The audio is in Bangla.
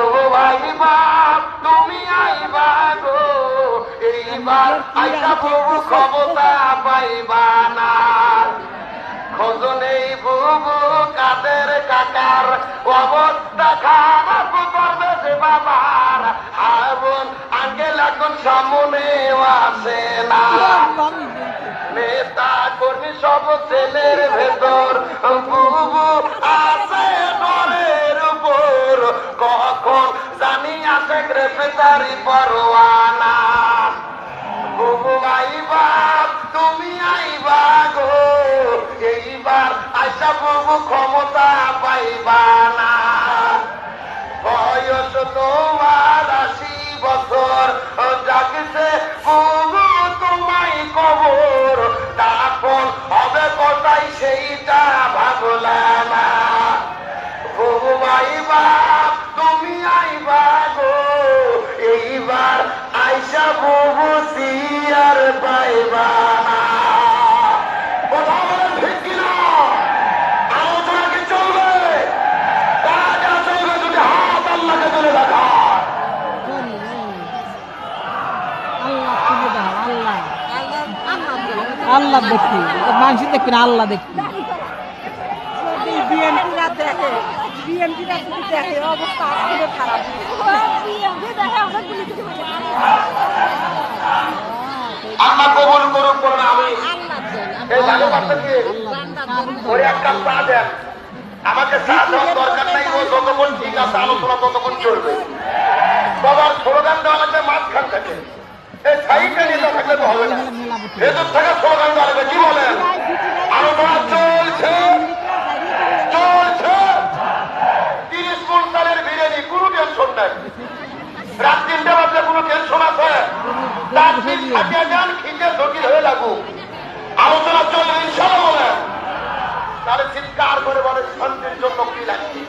ও ভাই বাপ তুমি আইবা গো, এইবার আইসা প্রভু ক্ষমতা পাইবা না। খোঁজ নেই বুবু কাদের কাকার, অবস্থা খারাপ করবে যে বাবার। হারুন আঙ্কেল এখন সামনে আসে না, নেতা কর্মী সব ছেলের ভেতর, বুবু আছে ঘরের উপর। কখন জানি আসে গ্রেফতারি পরোয়ানা। বুবু আইবা তুমি আইবা গো, এইবার আইসা বুবু ক্ষমতা পাইবা না। বয়স তোমার 80 বছর, জাগছে বুবু তোমায় কবর। দাফন হবে কোথায় সেইটা ভাবলা না। বুবু আইবা তুমি আইবা গো, এইবার আইসা বুবু সিয়ার পাইবা না। কথা বলেন ঠিক কিনা? আলোচনা কি চলবে? কাজা চলবে যদি হাত আল্লাহকে তুলে দেখা। আল্লাহ দেখি, মানুষ দেখবি না, আল্লাহ দেখবি। বিএনপিরা দেখে, বিএনপিরা যদি দেখে অবস্থা আসলে খারাপ। আল্লাহ কবুল করুক বলেন আমি। এই ভালো বার্তা কি? ওরে এক কাপ চা দেন। আমাকে চা দেওয়ার দরকার নাই, ও যতক্ষণ ঠিক আছে আলোচনা ততক্ষণ চলবে। বাবার স্লোগান দেওয়া লাগবে মাঝখান থেকে, এই সাইডে নিতে থাকলে তো হবে না। ভেতর থেকে স্লোগান দেওয়া লাগবে। কি বলেন? আলোচনা চলছে চলছে। 30 মণ চালের বিরিয়ানি, কোনো টেনশন নাই। রাত 3টে বাজলে কোনো টেনশন আছে? রাত 3 থাকিয়ে যান, খিচে ঝুঁকি হয়ে লাগুক। আলোচনা চলবে ইনশাআল্লাহ বলেন। তাহলে চিৎকার করে বলে শান্তির জন্য কি লাগবে।